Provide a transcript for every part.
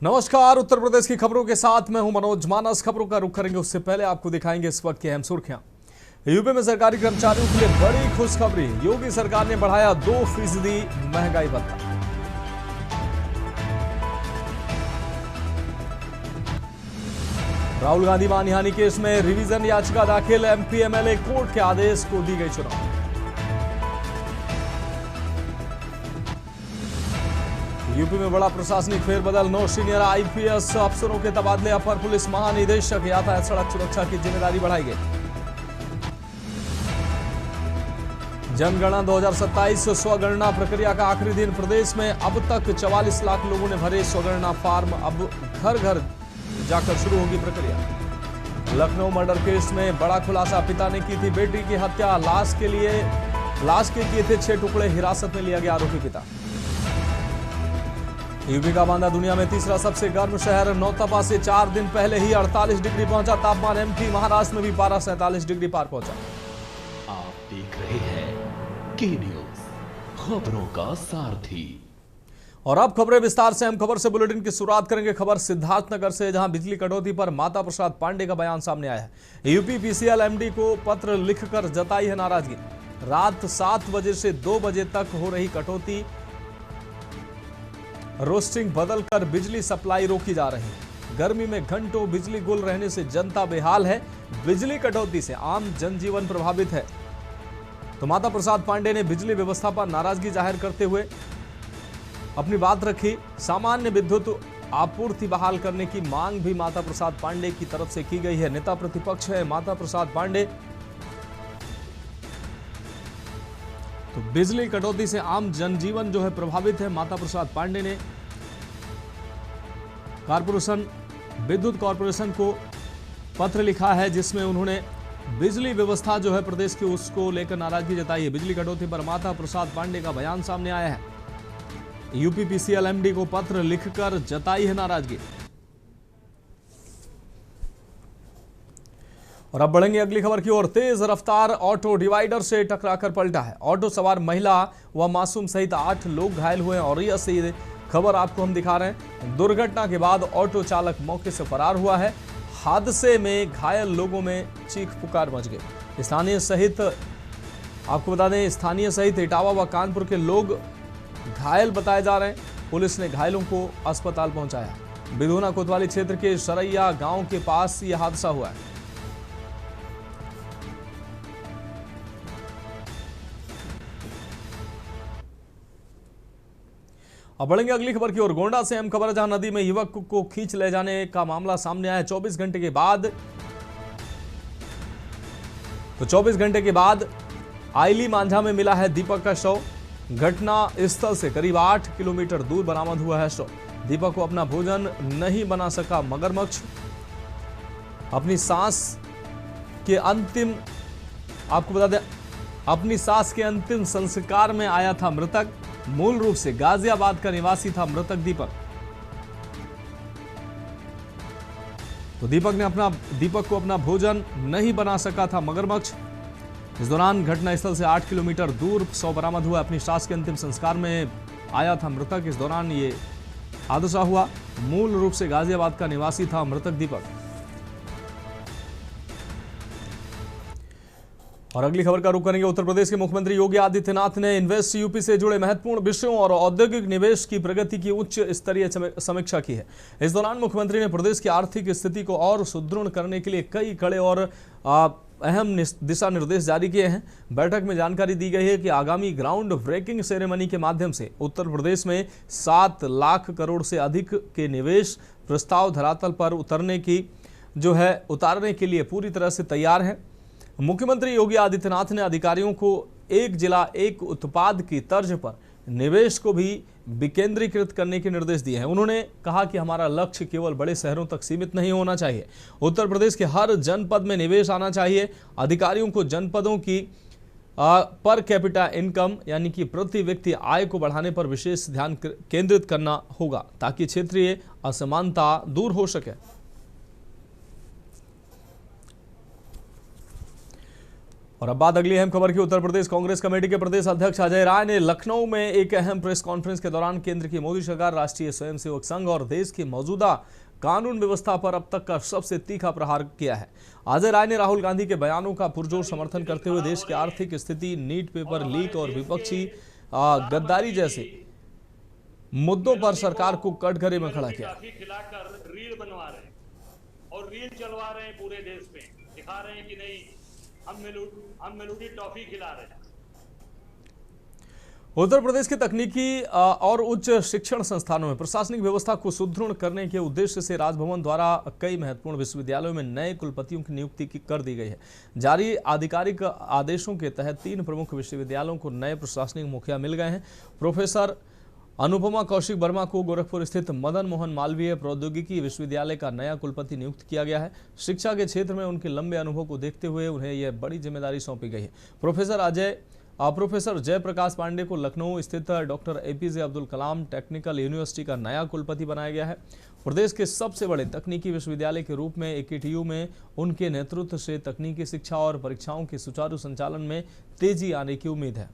नमस्कार। उत्तर प्रदेश की खबरों के साथ मैं हूं मनोज मानस। खबरों का रुख करेंगे उससे पहले आपको दिखाएंगे इस वक्त की अहम सुर्खियां। यूपी में सरकारी कर्मचारियों के लिए बड़ी खुशखबरी। योगी सरकार ने बढ़ाया 2% महंगाई भत्ता। राहुल गांधी मानहानि केस में रिवीजन याचिका दाखिल। एमपी एमएलए कोर्ट के आदेश को दी गई चुनौती। यूपी में बड़ा प्रशासनिक फेरबदल। 9 सीनियर आईपीएस अफसरों के तबादले। अपर पुलिस महानिदेशक यातायात सड़क सुरक्षा की जिम्मेदारी बढ़ाई गई। जनगणना 2027 स्वगणना प्रक्रिया का आखिरी दिन। प्रदेश में अब तक 44 लाख लोगों ने भरे स्वगणना फार्म। अब घर घर जाकर शुरू होगी प्रक्रिया। लखनऊ मर्डर केस में बड़ा खुलासा। पिता ने की थी बेटी की हत्या। लाश के किए थे 6 टुकड़े। हिरासत में लिया गया आरोपी पिता। यूपी का बांदा दुनिया में तीसरा सबसे गर्म शहर। नौतपा से 4 दिन पहले ही 48 डिग्री पहुंचा तापमान। एमपी महाराष्ट्र में भी पारा 47 डिग्री पार पहुंचा। आप देख रहे हैं के न्यूज, खबरों का सारथी। और अब खबरें विस्तार से। हम खबर से बुलेटिन की शुरुआत करेंगे खबर सिद्धार्थनगर से, जहां बिजली कटौती पर माता प्रसाद पांडे का बयान सामने आया है। यूपी पीसीएल एमडी को पत्र लिखकर जताई है नाराजगी। रात 7 बजे से 2 बजे तक हो रही कटौती, रोस्टिंग बदलकर बिजली सप्लाई रोकी जा रही है। गर्मी में घंटों बिजली गुल रहने से जनता बेहाल है। बिजली कटौती से आम जनजीवन प्रभावित है। तो माता प्रसाद पांडे ने बिजली व्यवस्था पर नाराजगी जाहिर करते हुए अपनी बात रखी। सामान्य विद्युत आपूर्ति बहाल करने की मांग भी माता प्रसाद पांडे की तरफ से की गई है। नेता प्रतिपक्ष है माता प्रसाद पांडे। तो बिजली कटौती से आम जनजीवन जो है प्रभावित है। माता प्रसाद पांडे ने विद्युत कॉरपोरेशन को पत्र लिखा है, जिसमें उन्होंने बिजली व्यवस्था जो है प्रदेश की उसको लेकर नाराजगी जताई है। बिजली कटौती पर माता प्रसाद पांडे का बयान सामने आया है। यूपी पीसीएल एमडी को पत्र लिखकर जताई है नाराजगी। और अब बढ़ेंगे अगली खबर की ओर। तेज रफ्तार ऑटो डिवाइडर से टकराकर पलटा है। ऑटो सवार महिला व मासूम सहित 8 लोग घायल हुए हैं। और यह सीधी खबर आपको हम दिखा रहे हैं। दुर्घटना के बाद ऑटो चालक मौके से फरार हुआ है। हादसे में घायल लोगों में चीख पुकार मच गई। स्थानीय सहित इटावा व कानपुर के लोग घायल बताए जा रहे हैं। पुलिस ने घायलों को अस्पताल पहुंचाया। बिधुना कोतवाली क्षेत्र के सरैया गांव के पास यह हादसा हुआ है। अब बढ़ेंगे अगली खबर की ओर। गोंडा से अहम खबर है, जहां नदी में युवक को खींच ले जाने का मामला सामने आया। 24 घंटे के बाद आइली मांझा में मिला है दीपक का शव। घटना स्थल से करीब 8 किलोमीटर दूर बरामद हुआ है शव। दीपक को अपना भोजन नहीं बना सका मगरमच्छ। अपनी सांस के अंतिम संस्कार में आया था मृतक। मूल रूप से गाजियाबाद का निवासी था मृतक दीपक। तो दीपक को अपना भोजन नहीं बना सका था मगरमच्छ। इस दौरान घटनास्थल से 8 किलोमीटर दूर शव बरामद हुआ। अपनी सास के अंतिम संस्कार में आया था मृतक। इस दौरान ये हादसा हुआ। मूल रूप से गाजियाबाद का निवासी था मृतक दीपक। और अगली खबर का रुख करेंगे। उत्तर प्रदेश के मुख्यमंत्री योगी आदित्यनाथ ने इन्वेस्ट यूपी से जुड़े महत्वपूर्ण विषयों और औद्योगिक निवेश की प्रगति की उच्च स्तरीय समीक्षा की है। इस दौरान मुख्यमंत्री ने प्रदेश की आर्थिक स्थिति को और सुदृढ़ करने के लिए कई कड़े और अहम दिशा निर्देश जारी किए हैं। बैठक में जानकारी दी गई है कि आगामी ग्राउंड ब्रेकिंग सेरेमनी के माध्यम से उत्तर प्रदेश में 7 लाख करोड़ से अधिक के निवेश प्रस्ताव धरातल पर उतारने के लिए पूरी तरह से तैयार है। मुख्यमंत्री योगी आदित्यनाथ ने अधिकारियों को एक जिला एक उत्पाद की तर्ज पर निवेश को भी विकेंद्रीकृत करने के निर्देश दिए हैं। उन्होंने कहा कि हमारा लक्ष्य केवल बड़े शहरों तक सीमित नहीं होना चाहिए। उत्तर प्रदेश के हर जनपद में निवेश आना चाहिए। अधिकारियों को जनपदों की पर कैपिटा इनकम यानी कि प्रति व्यक्ति आय को बढ़ाने पर विशेष ध्यान केंद्रित करना होगा, ताकि क्षेत्रीय असमानता दूर हो सके। और अब बात अगली अहम खबर की। उत्तर प्रदेश कांग्रेस कमेटी के प्रदेश अध्यक्ष अजय राय ने लखनऊ में एक अहम प्रेस कॉन्फ्रेंस के दौरान केंद्र की मोदी सरकार, राष्ट्रीय स्वयंसेवक संघ और देश की मौजूदा कानून व्यवस्था पर अब तक का सबसे तीखा प्रहार किया है। अजय राय ने राहुल गांधी के बयानों का पुरजोर समर्थन करते हुए देश की आर्थिक स्थिति, नीट पेपर लीक और विपक्षी गद्दारी जैसे मुद्दों पर सरकार को कटघरे में खड़ा किया। खिलाकर रील बनवा रहे हैं और रील चलवा रहे हैं पूरे देश में, दिखा रहे हैं कि नहीं हम मेलोडी टॉफी खिला रहे हैं। उत्तर प्रदेश के तकनीकी और उच्च शिक्षण संस्थानों में प्रशासनिक व्यवस्था को सुदृढ़ करने के उद्देश्य से राजभवन द्वारा कई महत्वपूर्ण विश्वविद्यालयों में नए कुलपतियों की नियुक्ति कर दी गई है। जारी आधिकारिक आदेशों के तहत 3 प्रमुख विश्वविद्यालयों को नए प्रशासनिक मुखिया मिल गए हैं। प्रोफेसर अनुपमा कौशिक वर्मा को गोरखपुर स्थित मदन मोहन मालवीय प्रौद्योगिकी विश्वविद्यालय का नया कुलपति नियुक्त किया गया है। शिक्षा के क्षेत्र में उनके लंबे अनुभव को देखते हुए उन्हें यह बड़ी जिम्मेदारी सौंपी गई है। प्रोफेसर जयप्रकाश पांडे को लखनऊ स्थित doctor APJ Abdul Kalam technical university का नया कुलपति बनाया गया है। प्रदेश के सबसे बड़े तकनीकी विश्वविद्यालय के रूप में एकेटीयू में उनके नेतृत्व से तकनीकी शिक्षा और परीक्षाओं के सुचारू संचालन में तेजी आने की उम्मीद है।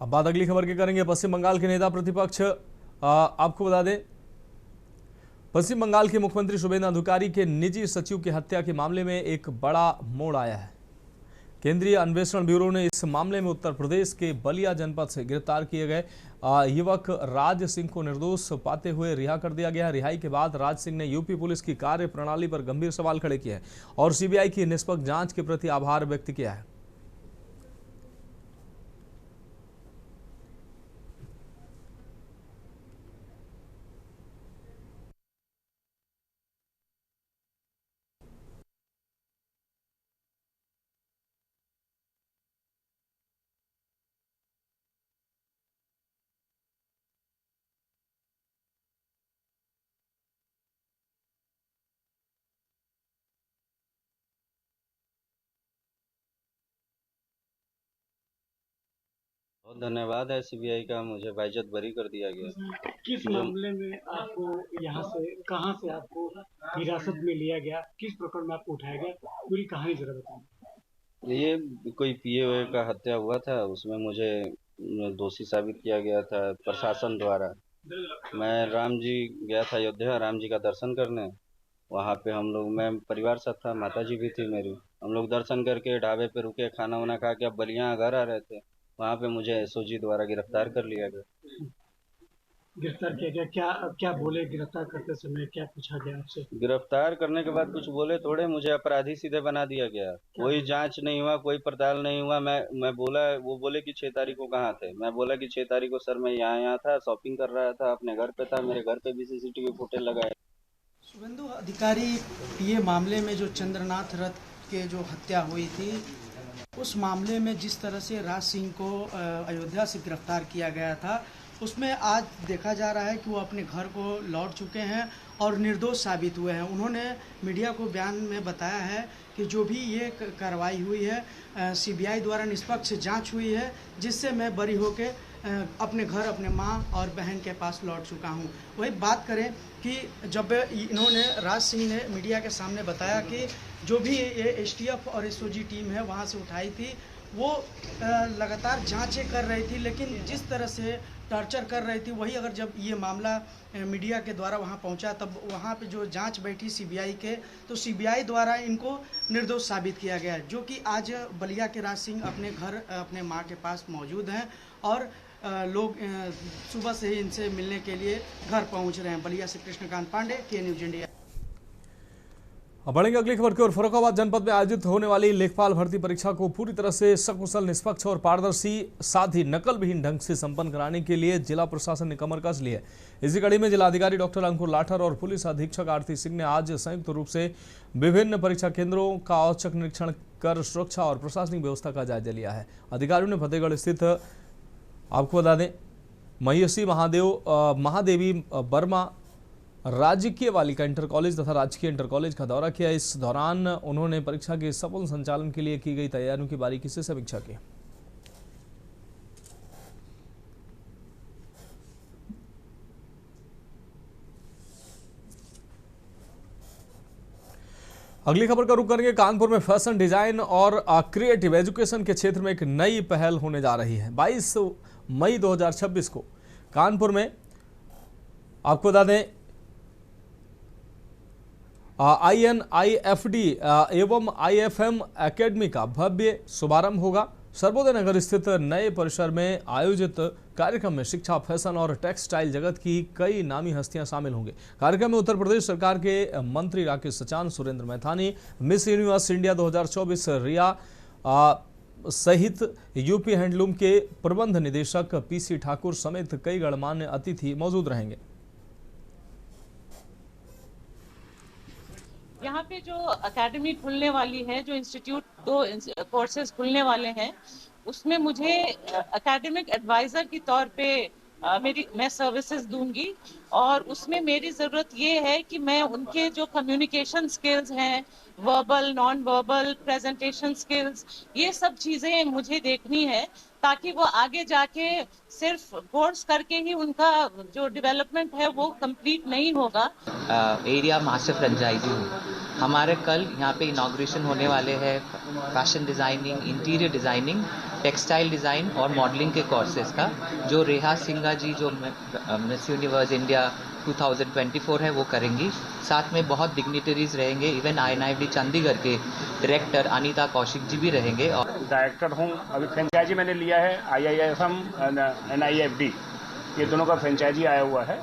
अब बात अगली खबर की करेंगे। पश्चिम बंगाल के नेता प्रतिपक्ष आपको बता दें, पश्चिम बंगाल के मुख्यमंत्री शुभेंदु अधिकारी के निजी सचिव की हत्या के मामले में एक बड़ा मोड़ आया है। केंद्रीय अन्वेषण ब्यूरो ने इस मामले में उत्तर प्रदेश के बलिया जनपद से गिरफ्तार किए गए युवक राज सिंह को निर्दोष पाते हुए रिहा कर दिया गया। रिहाई के बाद राज सिंह ने यूपी पुलिस की कार्य प्रणाली पर गंभीर सवाल खड़े किए हैं और सीबीआई की निष्पक्ष जांच के प्रति आभार व्यक्त किया है। बहुत धन्यवाद है सीबीआई का, मुझे बाइज्जत बरी कर दिया गया। किस मामले में आपको यहाँ से कहाँ से आपको हिरासत में लिया गया, किस प्रकरण में आपको उठाया गया, पूरी कहानी जरा बताएं। ये कोई पीए का हत्या हुआ था, उसमें मुझे दोषी साबित किया गया था प्रशासन द्वारा। मैं राम जी गया था अयोध्या, राम जी का दर्शन करने। वहाँ पे हम लोग, मैं परिवार साथ था, माता जी भी थी मेरी। हम लोग दर्शन करके ढाबे पे रुके, खाना वाना खा के अब बलिया घर आ रहे थे। वहाँ पे मुझे एसओजी द्वारा गिरफ्तार कर लिया गया। गिरफ्तार किया गया, क्या बोले गिरफ्तार करते समय, क्या पूछा गया आपसे? गिरफ्तार करने के बाद कुछ बोले थोड़े, मुझे अपराधी सीधे बना दिया गया। कोई जांच नहीं हुआ, कोई पड़ताल नहीं हुआ। मैं बोला, वो बोले कि 6 तारीख को कहाँ थे। मैं बोला कि 6 तारीख को सर मैं यहाँ था, शॉपिंग कर रहा था, अपने घर पे था। मेरे घर पे भी सीसीटीवी फुटेज लगाए। शुभेंदु अधिकारी पीए मामले में जो चंद्रनाथ रथ के जो हत्या हुई थी, उस मामले में जिस तरह से राज सिंह को अयोध्या से गिरफ्तार किया गया था, उसमें आज देखा जा रहा है कि वो अपने घर को लौट चुके हैं और निर्दोष साबित हुए हैं। उन्होंने मीडिया को बयान में बताया है कि जो भी ये कार्रवाई हुई है सीबीआई द्वारा निष्पक्ष जांच हुई है, जिससे मैं बरी होकर अपने घर, अपने माँ और बहन के पास लौट चुका हूँ। वही बात करें कि जब इन्होंने, राज सिंह ने मीडिया के सामने बताया कि जो भी ये एसटीएफ और एसओजी टीम है वहाँ से उठाई थी, वो लगातार जांचें कर रही थी, लेकिन जिस तरह से टॉर्चर कर रही थी, वही अगर जब ये मामला मीडिया के द्वारा वहाँ पहुँचा, तब वहाँ पे जो जांच बैठी सीबीआई के, तो सीबीआई द्वारा इनको निर्दोष साबित किया गया, जो कि आज बलिया के राज सिंह अपने घर, अपने माँ के पास मौजूद हैं और लोग सुबह से ही इनसे मिलने के लिए घर पहुँच रहे हैं। बलिया से कृष्णकांत पांडे, के न्यूज इंडिया। अब बढ़ेंगे अगली खबर की ओर। फर्रुखाबाद जनपद में आयोजित होने वाली लेखपाल भर्ती परीक्षा को पूरी तरह से सकुशल, निष्पक्ष और पारदर्शी, साथ ही नकल विहीन ढंग से संपन्न कराने के लिए जिला प्रशासन ने कमर कस ली है। इसी कड़ी में जिलाधिकारी डॉक्टर अंकुर लाठर और पुलिस अधीक्षक आरती सिंह ने आज संयुक्त रूप से विभिन्न परीक्षा केंद्रों का औचक निरीक्षण कर सुरक्षा और प्रशासनिक व्यवस्था का जायजा लिया है। अधिकारियों ने फतेहगढ़ स्थित, आपको बता दें, महिषी महादेवी वर्मा राजकीय बालिका इंटर कॉलेज तथा राजकीय इंटर कॉलेज का दौरा किया। इस दौरान उन्होंने परीक्षा के सफल संचालन के लिए की गई तैयारियों की बारीकी से समीक्षा की। अगली खबर का रुख करेंगे कानपुर में फैशन डिजाइन और क्रिएटिव एजुकेशन के क्षेत्र में एक नई पहल होने जा रही है। 22 मई 2026 को कानपुर में आपको बता दें INIFD एवं IFM एकेडमी का भव्य शुभारंभ होगा। सर्वोदय नगर स्थित नए परिसर में आयोजित कार्यक्रम में शिक्षा, फैशन और टेक्सटाइल जगत की कई नामी हस्तियां शामिल होंगे। कार्यक्रम में उत्तर प्रदेश सरकार के मंत्री Rakesh Sachan, Surendra Maithani, miss universe India 2024 रिया सहित यूपी हैंडलूम के प्रबंध निदेशक PC ठाकुर समेत कई गणमान्य अतिथि मौजूद रहेंगे। यहाँ पे जो एकेडमी खुलने वाली है, जो इंस्टीट्यूट 2 कोर्सेज खुलने वाले हैं, उसमें मुझे एकेडमिक एडवाइजर के तौर पे मैं सर्विसेज दूंगी। और उसमें मेरी ज़रूरत ये है कि मैं उनके जो कम्युनिकेशन स्किल्स हैं, verbal, non verbal, presentation skills, ये सब चीज़ें मुझे देखनी है, ताकि वो आगे जाके सिर्फ कोर्स करके ही उनका जो डेवलपमेंट है वो कंप्लीट नहीं होगा। एरिया मास्टर फ्रेंचाइजी हमारे कल यहाँ पे इनॉग्रेशन होने वाले हैं fashion designing, interior designing, textile design और मॉडलिंग के कोर्सेज का, जो रेहा सिंघा जी जो मिस यूनिवर्स इंडिया 2024 है वो करेंगी। साथ में बहुत डिग्निटरीज रहेंगे, इवन INIFD चंडीगढ़ के डायरेक्टर अनीता कौशिक जी भी रहेंगे। और डायरेक्टर हूँ, अभी फ्रेंचाइजी मैंने लिया है IIFM NIFD, ये दोनों का फ्रेंचाइजी आया हुआ है,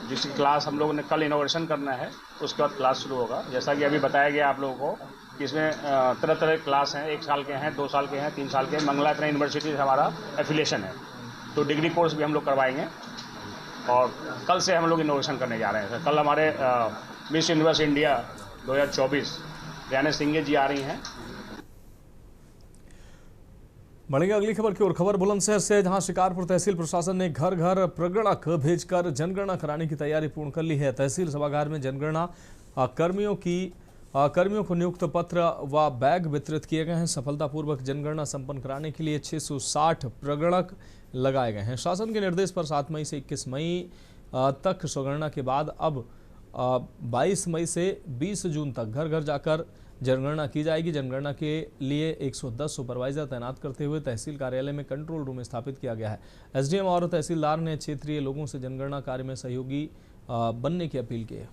जिसकी क्लास हम लोगों ने कल इनोवेशन करना है, उसके बाद क्लास शुरू होगा। जैसा कि अभी बताया गया आप लोगों को कि इसमें तरह तरह के क्लास हैं, 1 साल के हैं, 2 साल के हैं, 3 साल के। मंगला इतना यूनिवर्सिटी से हमारा एफिलिएशन है, तो डिग्री कोर्स भी हम लोग करवाएंगे। और कल से हम लोग इनोवेशन करने जा रहे हैं। कल हमारे मिस यूनिवर्स इंडिया 2024 रेहा सिंघा जी आ रही हैं। बढ़ेंगे अगली खबर की ओर। खबर बुलंदशहर से, जहां शिकारपुर तहसील प्रशासन ने घर घर प्रगणक भेजकर जनगणना कराने की तैयारी पूर्ण कर ली है। तहसील सभागार में जनगणना कर्मियों को नियुक्त पत्र व बैग वितरित किए गए हैं। सफलतापूर्वक जनगणना संपन्न कराने के लिए 660 प्रगणक लगाए गए हैं। शासन के निर्देश पर 7 मई से 21 मई तक स्वगणना के बाद अब 22 मई से 20 जून तक घर घर जाकर जनगणना की जाएगी। जनगणना के लिए 110 सुपरवाइजर तैनात करते हुए तहसील कार्यालय में कंट्रोल रूम स्थापित किया गया है। SDM और तहसीलदार ने क्षेत्रीय लोगों से जनगणना कार्य में सहयोगी बनने की अपील की है।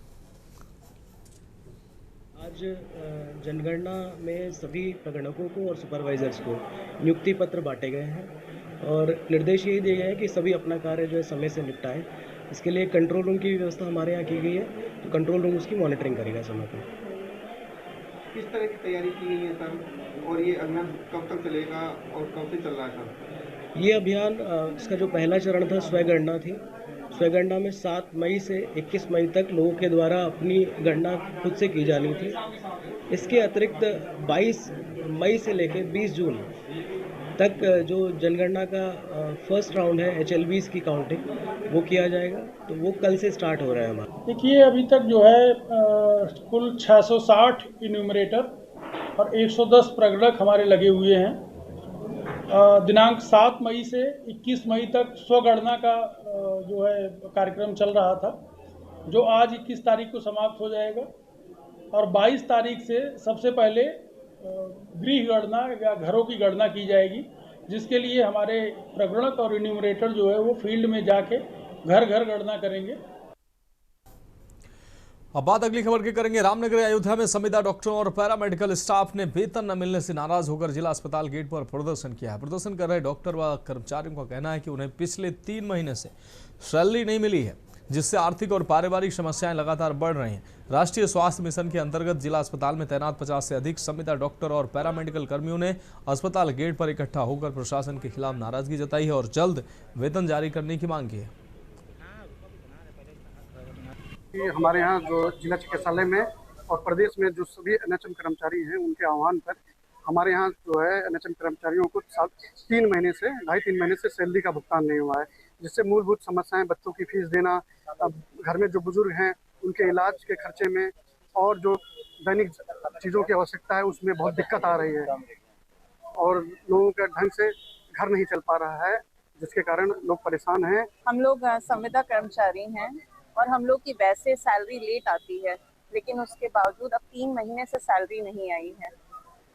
आज जनगणना में सभी प्रगणकों को और सुपरवाइजर्स को नियुक्ति पत्र बांटे गए हैं और निर्देश यही दिए गए हैं कि सभी अपना कार्य जो है समय से निपटाएं। इसके लिए कंट्रोल रूम की व्यवस्था हमारे यहाँ की गई है, तो कंट्रोल रूम उसकी मॉनिटरिंग करेगा समय पर। किस तरह की तैयारी की गई है सर, और ये अभियान कब तक चलेगा और कब से चल रहा है सर? ये अभियान इसका जो पहला चरण था स्वगणना थी। स्वगणना में 7 मई से 21 मई तक लोगों के द्वारा अपनी गणना खुद से की जानी थी। इसके अतिरिक्त 22 मई से लेकर 20 जून तक जो जनगणना का फर्स्ट राउंड है HLBs की काउंटिंग वो किया जाएगा, तो वो कल से स्टार्ट हो रहा है हमारा। देखिए अभी तक जो है कुल 660 इन्यूमरेटर और 110 प्रगणक हमारे लगे हुए हैं। दिनांक 7 मई से 21 मई तक स्वगणना का जो है कार्यक्रम चल रहा था, जो आज 21 तारीख को समाप्त हो जाएगा। और 22 तारीख से सबसे पहले गृह गणना या घरों की गणना की जाएगी, जिसके लिए हमारे प्रगणक और इन्यूमरेटर जो है वो फील्ड में जाके घर घर गणना करेंगे। अब बात अगली खबर की करेंगे। रामनगर अयोध्या में संविदा डॉक्टरों और पैरामेडिकल स्टाफ ने वेतन न मिलने से नाराज होकर जिला अस्पताल गेट पर प्रदर्शन किया है। प्रदर्शन कर रहे डॉक्टर व कर्मचारियों का कहना है कि उन्हें पिछले 3 महीने से सैलरी नहीं मिली है, जिससे आर्थिक और पारिवारिक समस्याएं लगातार बढ़ रही हैं। राष्ट्रीय स्वास्थ्य मिशन के अंतर्गत जिला अस्पताल में तैनात 50 से अधिक संविदा डॉक्टर और पैरामेडिकल कर्मियों ने अस्पताल गेट पर इकट्ठा होकर प्रशासन के खिलाफ नाराजगी जताई है और जल्द वेतन जारी करने की मांग की है। हमारे यहाँ जो जिला चिकित्सालय में और प्रदेश में जो सभी NHM कर्मचारी हैं, उनके आह्वान पर हमारे यहाँ जो है NHM कर्मचारियों को 2.5-3 महीने से सैलरी का भुगतान नहीं हुआ है, जिससे मूलभूत समस्याएं, बच्चों की फीस देना, घर में जो बुजुर्ग हैं उनके इलाज के खर्चे में और जो दैनिक चीज़ों की आवश्यकता है उसमें बहुत दिक्कत आ रही है और लोगों का ढंग से घर नहीं चल पा रहा है, जिसके कारण लोग परेशान हैं। हम लोग संविदा कर्मचारी हैं और हम लोग की वैसे सैलरी लेट आती है, लेकिन उसके बावजूद अब 3 महीने से सैलरी नहीं आई है।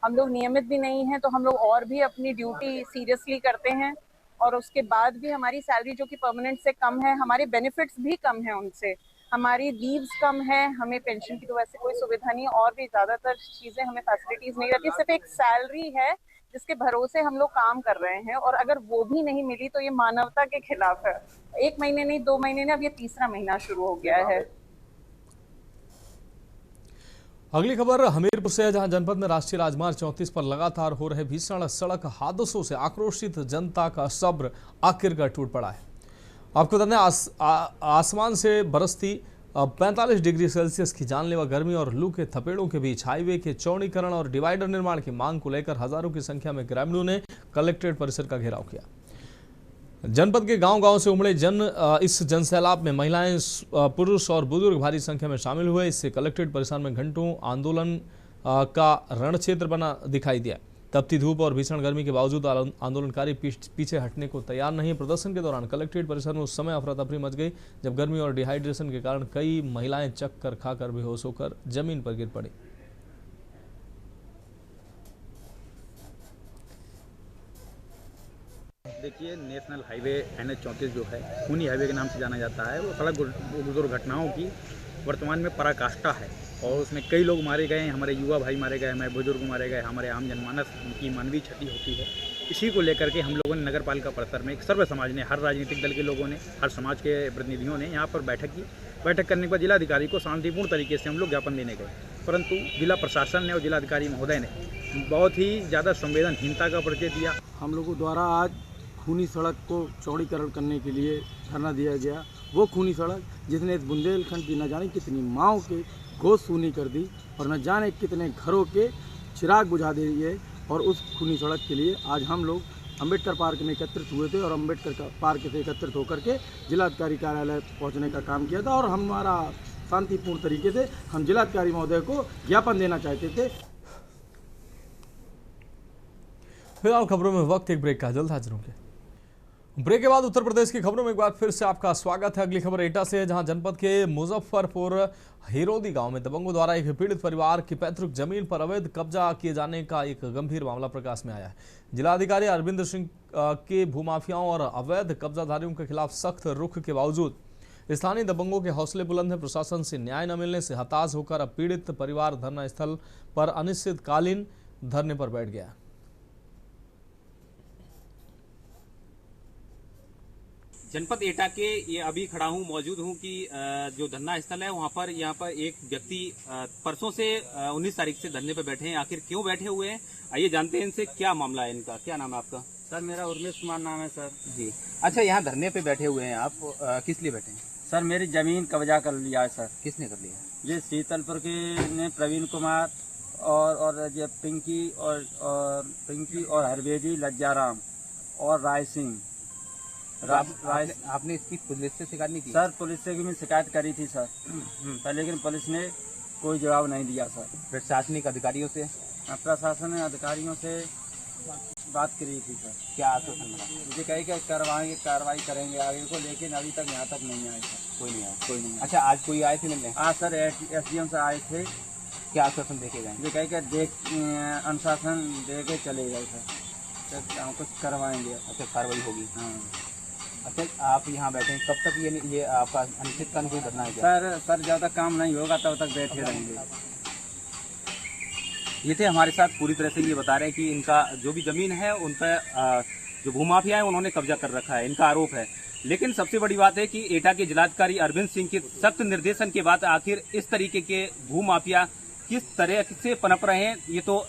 हम लोग नियमित भी नहीं हैं, तो हम लोग और भी अपनी ड्यूटी सीरियसली करते हैं और उसके बाद भी हमारी सैलरी जो कि परमानेंट से कम है, हमारे बेनिफिट्स भी कम है उनसे, हमारी लीव्स कम है, हमें पेंशन की तो वैसे कोई सुविधा नहीं है और भी ज़्यादातर चीज़ें हमें फैसिलिटीज़ नहीं रहती, सिर्फ एक सैलरी है जिसके भरोसे हम लोग काम कर रहे हैं और अगर वो भी नहीं मिली तो ये मानवता के खिलाफ है। 1 महीने नहीं, 2 महीने नहीं, अब ये तीसरा महीना शुरू हो गया है। अगली खबर हमीरपुर से है, जहां जनपद में राष्ट्रीय राजमार्ग 34 पर लगातार हो रहे भीषण सड़क हादसों से आक्रोशित जनता का सब्र आखिरकार टूट पड़ा है। आपको बता दें, आसमान से बरसती 45 डिग्री सेल्सियस की जानलेवा गर्मी और लू के थपेड़ों के बीच हाईवे के चौड़ीकरण और डिवाइडर निर्माण की मांग को लेकर हजारों की संख्या में ग्रामीणों ने कलेक्ट्रेट परिसर का घेराव किया। जनपद के गांव-गांव से उमड़े इस जनसैलाब में महिलाएं, पुरुष और बुजुर्ग भारी संख्या में शामिल हुए। इससे कलेक्ट्रेट परिसर में घंटों आंदोलन का रणक्षेत्र बना दिखाई दिया। तपती धूप और भीषण गर्मी के बावजूद आंदोलनकारी पीछे हटने को तैयार नहीं। प्रदर्शन के दौरान कलेक्ट्रेट परिसर में उस समय अफरा तफरी मच गई जब गर्मी और डिहाइड्रेशन के कारण कई महिलाएं चक्कर खाकर बेहोश होकर जमीन पर गिर पड़ी। देखिए, नेशनल हाईवे NH 34 जो है खूनी हाईवे के नाम से जाना जाता है। वो सड़क दुर्घटनाओं की वर्तमान में पराकाष्ठा है और उसमें कई लोग मारे गए हैं, हमारे युवा भाई मारे गए, हमारे बुजुर्ग मारे गए, हमारे आम जनमानस की मानवीय क्षति होती है। इसी को लेकर के हम लोगों ने नगर पालिका परिसर में सर्व समाज ने, हर राजनीतिक दल के लोगों ने, हर समाज के प्रतिनिधियों ने यहाँ पर बैठक की। बैठक करने के बाद जिलाधिकारी को शांतिपूर्ण तरीके से हम लोग ज्ञापन देने गए, परंतु जिला प्रशासन ने और जिलाधिकारी महोदय ने बहुत ही ज़्यादा संवेदनहीनता का परिचय दिया। हम लोगों द्वारा आज खूनी सड़क को चौड़ीकरण करने के लिए धरना दिया गया। वो खूनी सड़क जिसने इस बुंदेलखंड की न जाने कितनी माँओं के गोद सूनी कर दी और न जाने कितने घरों के चिराग बुझा दिए, और उस खूनी सड़क के लिए आज हम लोग अंबेडकर पार्क में एकत्रित हुए थे और अंबेडकर पार्क से एकत्रित होकर के जिलाधिकारी कार्यालय पहुंचने का काम किया था और हमारा शांतिपूर्ण तरीके से हम जिलाधिकारी महोदय को ज्ञापन देना चाहते थे। फिलहाल खबरों में वक्त एक ब्रेक का, जल्द हाजिर होंगे। ब्रेक के बाद उत्तर प्रदेश की खबरों में एक बार फिर से आपका स्वागत है। अगली खबर एटा से है, जहां जनपद के मुजफ्फरपुर हिरोदी गांव में दबंगों द्वारा एक पीड़ित परिवार की पैतृक जमीन पर अवैध कब्जा किए जाने का एक गंभीर मामला प्रकाश में आया है। जिलाधिकारी अरविंद सिंह के भूमाफियाओं और अवैध कब्जाधारियों के खिलाफ सख्त रुख के बावजूद स्थानीय दबंगों के हौसले बुलंद हैं। प्रशासन से न्याय न मिलने से हताश होकर अब पीड़ित परिवार धरना स्थल पर अनिश्चितकालीन धरने पर बैठ गया। जनपद एटा के ये अभी खड़ा हूँ, मौजूद हूँ कि जो धरना स्थल है वहाँ पर एक व्यक्ति परसों से 19 तारीख से धरने पे बैठे हैं। आखिर क्यों बैठे हुए हैं, आइए जानते हैं इनसे क्या मामला है इनका। क्या नाम है आपका? सर मेरा उर्मेश कुमार नाम है सर। जी, अच्छा, यहाँ धरने पे बैठे हुए हैं आप, किस लिए बैठे हैं? सर मेरी जमीन कब्जा कर लिया है सर। किसने कर लिया? ये शीतलपुर के ने प्रवीण कुमार और ये पिंकी और हरवेजी लज्जाराम और राय सिंह। आपने इसकी पुलिस से शिकायत नहीं की? सर पुलिस से भी मैं शिकायत करी थी सर, लेकिन पुलिस ने कोई जवाब नहीं दिया सर। प्रशासनिक अधिकारियों से? प्रशासन अधिकारियों से बात करी थी सर। क्या आश्वासन मिला? मुझे कही कि कार्रवाई करेंगे आगे को, लेकिन अभी तक यहाँ तक नहीं आए सर। कोई नहीं आया? कोई नहीं। अच्छा, आज कोई आए थे मिलने? आज सर SDM से आए थे। क्या आश्वासन देके गए? मुझे कही कि अनुशासन दे के चले गए सर, कुछ करवाएंगे। अच्छा, कार्रवाई होगी। हाँ। अच्छा, आप यहाँ बैठे हैं, कब तक ये आपका अनिश्चितकालीन कोई धरना है क्या? सर जब तक काम नहीं होगा तब तक बैठे रहेंगे। ये थे हमारे साथ, पूरी तरह से ये बता रहे हैं कि इनका जो भी जमीन है उन पर जो भूमाफिया है उन्होंने कब्जा कर रखा है, इनका आरोप है। लेकिन सबसे बड़ी बात है कि एटा के जिलाधिकारी अरविंद सिंह के सख्त निर्देशन के बाद आखिर इस तरीके के भूमाफिया किस तरह से पनप रहे हैं, ये तो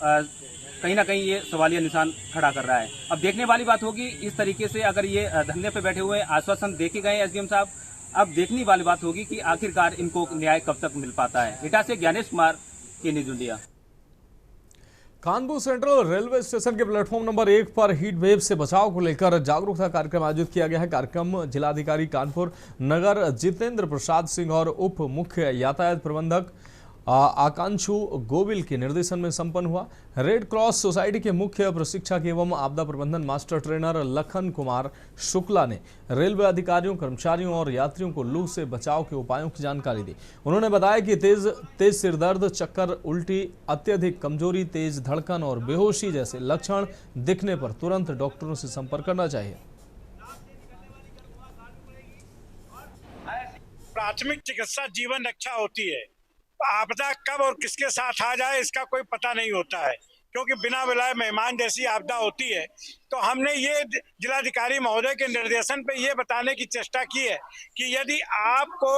कहीं ना कहीं ये सवालिया निशान खड़ा कर रहा है। अब देखने वाली बात होगी, इस तरीके से अगर ये धरने पे बैठे हुए आश्वासन देके गए SDM साहब, अब देखने वाली बात होगी कि आखिरकार इनको न्याय कब तक मिल पाता है। एटा से ज्ञानेश कुमार के news India. Kanpur central railway station के प्लेटफॉर्म नंबर 1 पर हीट वेव से बचाव को लेकर जागरूकता कार्यक्रम आयोजित किया गया है। कार्यक्रम जिलाधिकारी कानपुर नगर जितेंद्र प्रसाद सिंह और उप मुख्य यातायात प्रबंधक आकांक्षु गोविल के निर्देशन में संपन्न हुआ। रेड क्रॉस सोसाइटी के मुख्य प्रशिक्षक एवं आपदा प्रबंधन मास्टर ट्रेनर लखन कुमार शुक्ला ने रेलवे अधिकारियों, कर्मचारियों और यात्रियों को लू से बचाव के उपायों की जानकारी दी। उन्होंने बताया कि तेज सिरदर्द, चक्कर, उल्टी, अत्यधिक कमजोरी, तेज धड़कन और बेहोशी जैसे लक्षण दिखने पर तुरंत डॉक्टरों से संपर्क करना चाहिए। प्राथमिक चिकित्सा जीवन रक्षा होती है। आपदा कब और किसके साथ आ जाए इसका कोई पता नहीं होता है, क्योंकि बिना बुलाए मेहमान जैसी आपदा होती है। तो हमने ये जिलाधिकारी महोदय के निर्देशन पे ये बताने की चेष्टा की है कि यदि आपको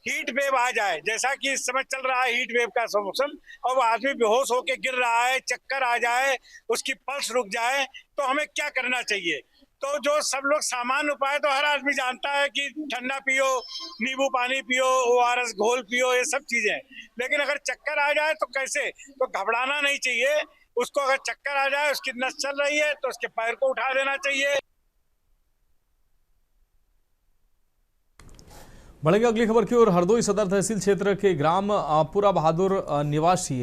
हीट वेव आ जाए, जैसा कि इस समय चल रहा है हीट वेव का मौसम, और वो आदमी बेहोश होकर गिर रहा है, चक्कर आ जाए, उसकी पल्स रुक जाए, तो हमें क्या करना चाहिए। तो जो सब लोग सामान्य उपाय तो हर आदमी जानता है कि ठंडा पियो, नींबू पानी पियो, ORS घोल पियो, ये सब चीजें। लेकिन अगर चक्कर आ जाए तो कैसे, तो घबराना नहीं चाहिए। उसको अगर चक्कर आ जाए, उसकी नस चल रही है तो उसके पैर को उठा देना चाहिए। बढ़ेंगे अगली खबर की ओर। हरदोई सदर तहसील क्षेत्र के ग्राम पुरा बहादुर निवासी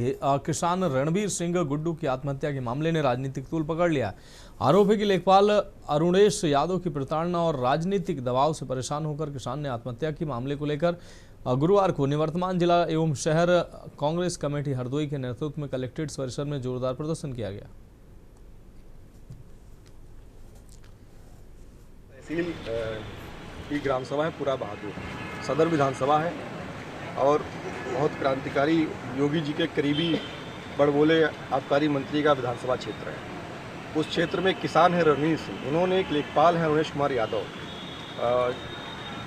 किसान रणबीर सिंह गुड्डू की आत्महत्या के मामले ने राजनीतिक तूल पकड़ लिया। आरोप है कि लेखपाल अरुणेश यादव की प्रताड़ना और राजनीतिक दबाव से परेशान होकर किसान ने आत्महत्या की। मामले को लेकर गुरुवार को निवर्तमान जिला एवं शहर कांग्रेस कमेटी हरदोई के नेतृत्व में कलेक्ट्रेट परिसर में जोरदार प्रदर्शन किया गया। तहसील की ग्राम सभा है पुरा बहादुर, सदर विधानसभा है और बहुत क्रांतिकारी योगी जी के करीबी बड़बोले आबकारी मंत्री का विधानसभा क्षेत्र है। उस क्षेत्र में किसान है रणवीर सिंह, उन्होंने एक लेखपाल है अरुणेश कुमार यादव,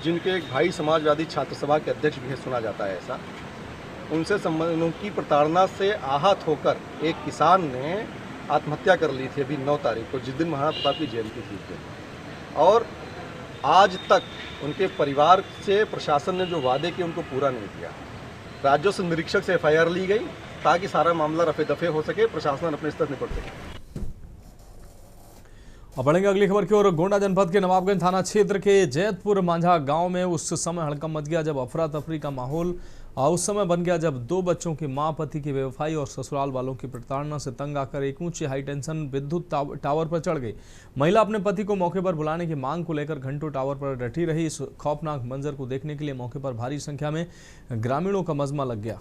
जिनके एक भाई समाजवादी छात्र सभा के अध्यक्ष भी है, सुना जाता है ऐसा। उनसे संबंधित उनकी प्रताड़ना से आहत होकर एक किसान ने आत्महत्या कर ली थी अभी 9 तारीख को, जिस दिन महाराणा प्रताप की जयंती थी। और आज तक उनके परिवार से प्रशासन ने जो वादे किए उनको पूरा नहीं किया। राजस्व निरीक्षक से FIR ली गई ताकि सारा मामला रफे दफे हो सके, प्रशासन अपने स्तर निपट सके। अब बढ़ेंगे अगली खबर की ओर। गोंडा जनपद के नवाबगंज थाना क्षेत्र के जैतपुर मांझा गांव में उस समय हड़कंप मच गया जब अफरा तफरी का माहौल उस समय बन गया जब 2 बच्चों की मां पति की बेवफाई और ससुराल वालों की प्रताड़ना से तंग आकर एक ऊंचे हाई टेंशन विद्युत टावर पर चढ़ गई। महिला अपने पति को मौके पर बुलाने की मांग को लेकर घंटों टावर पर डटी रही। इस खौफनाक मंजर को देखने के लिए मौके पर भारी संख्या में ग्रामीणों का मजमा लग गया।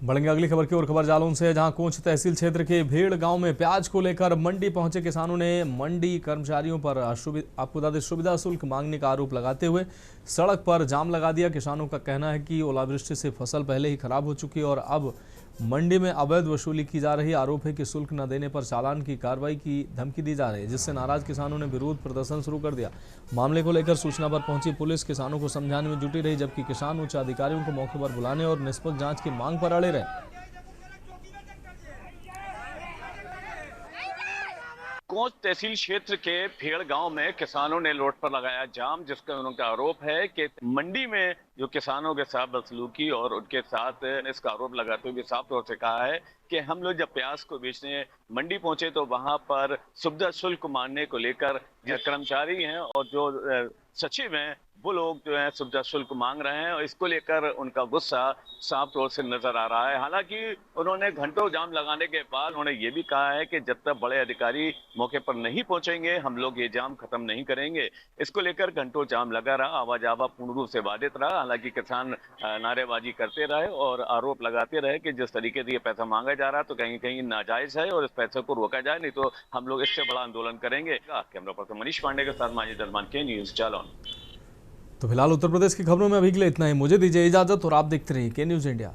बढ़ेंगे अगली खबर की ओर। खबर जालौन से, जहां कोंच तहसील क्षेत्र के भेड़ गांव में प्याज को लेकर मंडी पहुंचे किसानों ने मंडी कर्मचारियों पर आपको बता दें सुविधा शुल्क मांगने का आरोप लगाते हुए सड़क पर जाम लगा दिया। किसानों का कहना है कि ओलावृष्टि से फसल पहले ही खराब हो चुकी है और अब मंडी में अवैध वसूली की जा रही है। आरोप है कि शुल्क न देने पर चालान की कार्रवाई की धमकी दी जा रही है, जिससे नाराज किसानों ने विरोध प्रदर्शन शुरू कर दिया। मामले को लेकर सूचना पर पहुंची पुलिस किसानों को समझाने में जुटी रही, जबकि किसान उच्च अधिकारियों को मौके पर बुलाने और निष्पक्ष जांच की मांग पर अड़े रहे। कोंच तहसील क्षेत्र के भेड़ गांव में किसानों ने रोड पर लगाया जाम, जिसका उनका आरोप है कि मंडी में जो किसानों के साथ बदसलूकी और उनके साथ इसका आरोप लगाते हुए साफ तौर से कहा है कि हम लोग जब प्याज को बेचने मंडी पहुंचे तो वहां पर सुविधा शुल्क मानने को लेकर जो कर्मचारी हैं और जो सचिव हैं वो लोग जो है सुविधा शुल्क मांग रहे हैं और इसको लेकर उनका गुस्सा साफ तौर से नजर आ रहा है। हालांकि उन्होंने घंटों जाम लगाने के बाद उन्होंने ये भी कहा है कि जब तक बड़े अधिकारी मौके पर नहीं पहुंचेंगे हम लोग ये जाम खत्म नहीं करेंगे। इसको लेकर घंटों जाम लगा रहा, आवाजावा पूर्ण रूप से बाधित रहा। हालांकि किसान नारेबाजी करते रहे और आरोप लगाते रहे कि जिस तरीके से ये पैसा मांगा जा रहा तो कहीं कहीं नाजायज है और इस पैसे को रोका जाए, नहीं तो हम लोग इससे बड़ा आंदोलन करेंगे। कैमरा पर्सन मनीष पांडे के साथ माजिद अरमान के न्यूज जालौन। तो फिलहाल उत्तर प्रदेश की खबरों में अभी के लिए इतना ही। मुझे दीजिए इजाजत और आप देखते रहिए के न्यूज इंडिया।